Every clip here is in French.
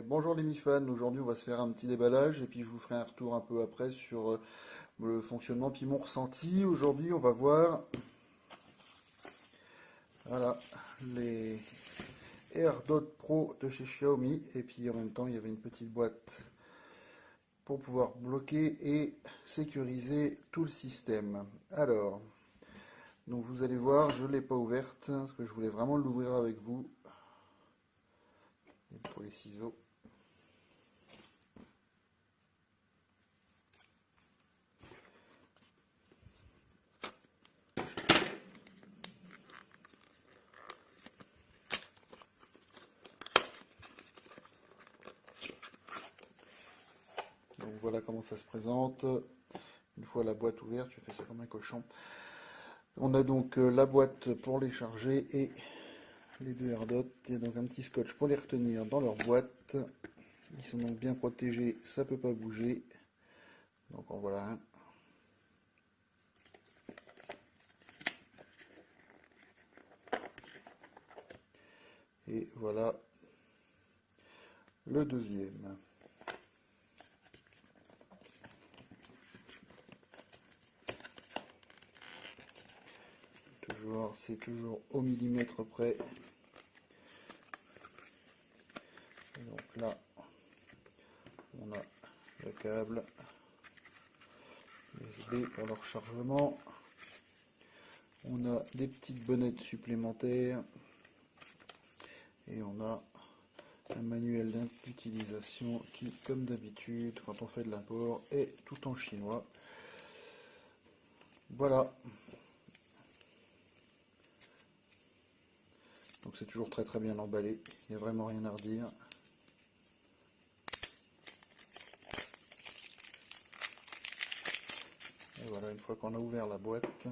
Bonjour les mi-fans, aujourd'hui on va se faire un petit déballage et puis je vous ferai un retour un peu après sur le fonctionnement puis mon ressenti. Aujourd'hui on va voir voilà, les AirDot Pro de chez Xiaomi et puis en même temps il y avait une petite boîte pour pouvoir bloquer et sécuriser tout le système. Alors, donc vous allez voir, je ne l'ai pas ouverte parce que je voulais vraiment l'ouvrir avec vous. Et pour les ciseaux. Donc voilà comment ça se présente. Une fois la boîte ouverte, je fais ça comme un cochon. On a donc la boîte pour les charger et les deux AirDots. Il y a donc un petit scotch pour les retenir dans leur boîte. Ils sont donc bien protégés, ça ne peut pas bouger. Donc en voilà un. Et voilà le deuxième. Toujours, c'est toujours au millimètre près. Et donc là, on a le câble USB pour leur chargement. On a des petites bonnettes supplémentaires. Et on a un manuel d'utilisation qui, comme d'habitude, quand on fait de l'import, est tout en chinois. Voilà. Donc c'est toujours très bien emballé. Il n'y a vraiment rien à redire. Et voilà, une fois qu'on a ouvert la boîte,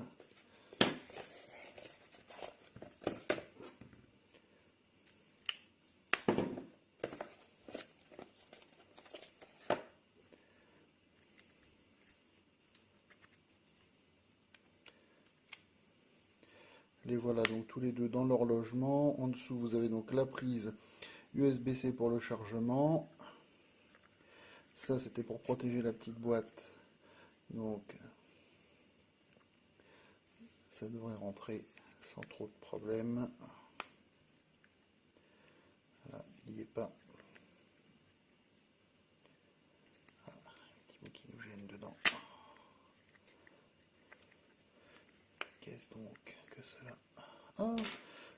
les voilà donc tous les deux dans leur logement. En dessous, vous avez donc la prise USB-C pour le chargement. Ça, c'était pour protéger la petite boîte. Donc, ça devrait rentrer sans trop de problème. Voilà, il n'y est pas. Ah, un petit bout qui nous gêne dedans. Qu'est-ce donc que cela? Ah,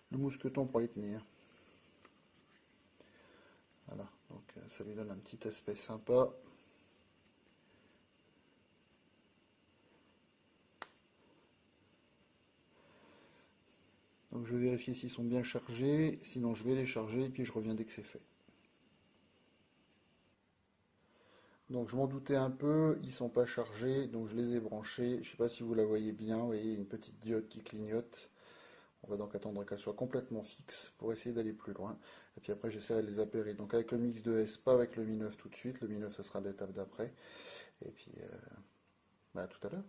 le mousqueton pour les tenir. Voilà, donc ça lui donne un petit aspect sympa. Donc je vais vérifier s'ils sont bien chargés, sinon je vais les charger et puis je reviens dès que c'est fait. Donc je m'en doutais un peu, ils sont pas chargés, donc je les ai branchés. Je ne sais pas si vous la voyez bien, vous voyez une petite diode qui clignote. On va donc attendre qu'elle soit complètement fixe pour essayer d'aller plus loin. Et puis après j'essaierai de les appairer. Donc avec le Mix 2S, pas avec le Mi 9 tout de suite. Le Mi 9 ce sera l'étape d'après. Et puis à tout à l'heure.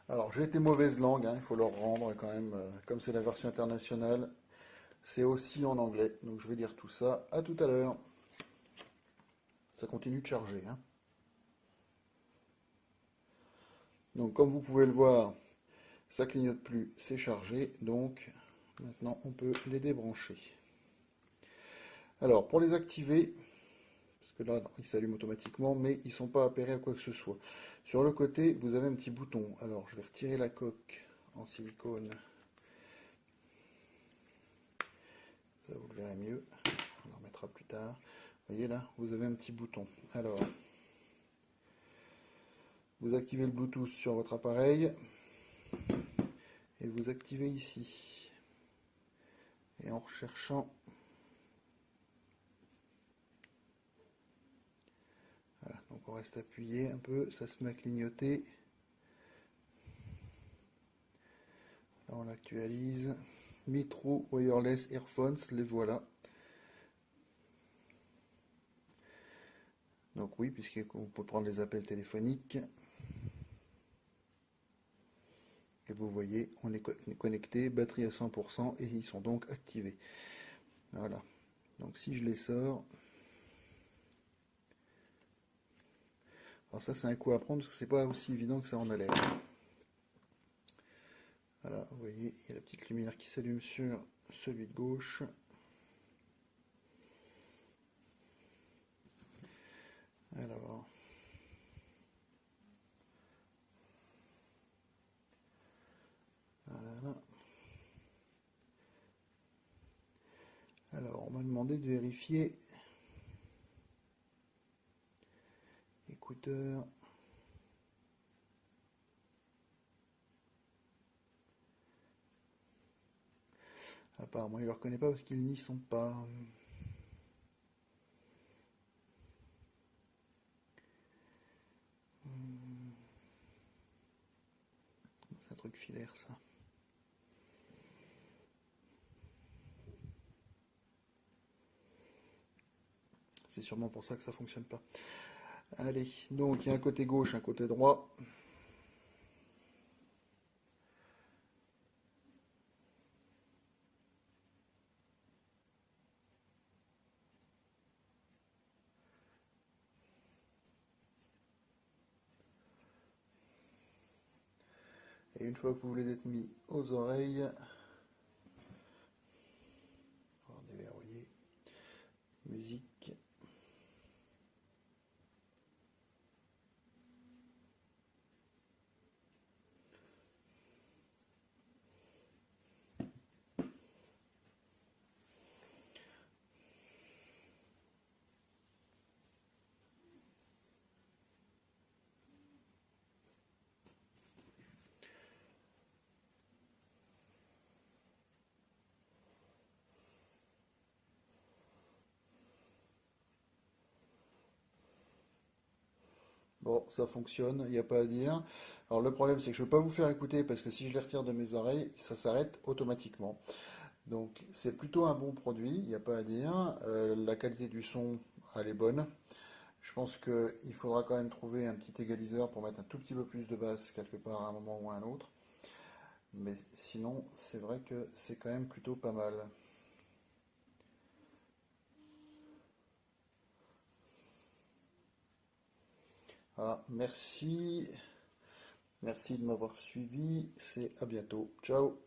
Alors, j'ai été mauvaise langue, hein, il faut leur rendre quand même, comme c'est la version internationale, c'est aussi en anglais. Donc, je vais lire tout ça. À tout à l'heure. Ça continue de charger, hein. Donc, comme vous pouvez le voir, ça clignote plus, c'est chargé. Donc, maintenant, on peut les débrancher. Alors, pour les activer, parce que là, ils s'allument automatiquement, mais ils ne sont pas appairés à quoi que ce soit. Sur le côté, vous avez un petit bouton. Alors, je vais retirer la coque en silicone. Ça, vous le verrez mieux. On en remettra plus tard. Vous voyez là, vous avez un petit bouton. Alors, vous activez le Bluetooth sur votre appareil et vous activez ici. Et en recherchant, voilà, donc on reste appuyé un peu, ça se met à clignoter. Là, on l'actualise. Mitro Wireless Earphones, les voilà. Donc oui, puisqu'on peut prendre les appels téléphoniques. Et vous voyez, on est connecté, batterie à 100% et ils sont donc activés. Voilà. Donc si je les sors, alors ça c'est un coup à prendre parce que c'est pas aussi évident que ça en a l'air. Voilà, vous voyez, il y a la petite lumière qui s'allume sur celui de gauche. Alors, voilà. Alors, on m'a demandé de vérifier écouteurs. Apparemment, il ne le reconnaît pas parce qu'ils n'y sont pas. C'est un truc filaire, ça. C'est sûrement pour ça que ça fonctionne pas. Allez, donc il y a un côté gauche, un côté droit. Et une fois que vous les êtes mis aux oreilles, on va déverrouiller. Musique. Bon, ça fonctionne, il n'y a pas à dire. Alors le problème, c'est que je ne peux pas vous faire écouter parce que si je les retire de mes oreilles, ça s'arrête automatiquement. Donc c'est plutôt un bon produit, il n'y a pas à dire. La qualité du son, elle est bonne. Je pense qu'il faudra quand même trouver un petit égaliseur pour mettre un tout petit peu plus de basse quelque part à un moment ou à un autre. Mais sinon, c'est vrai que c'est quand même plutôt pas mal. Voilà, merci. Merci de m'avoir suivi. C'est à bientôt. Ciao.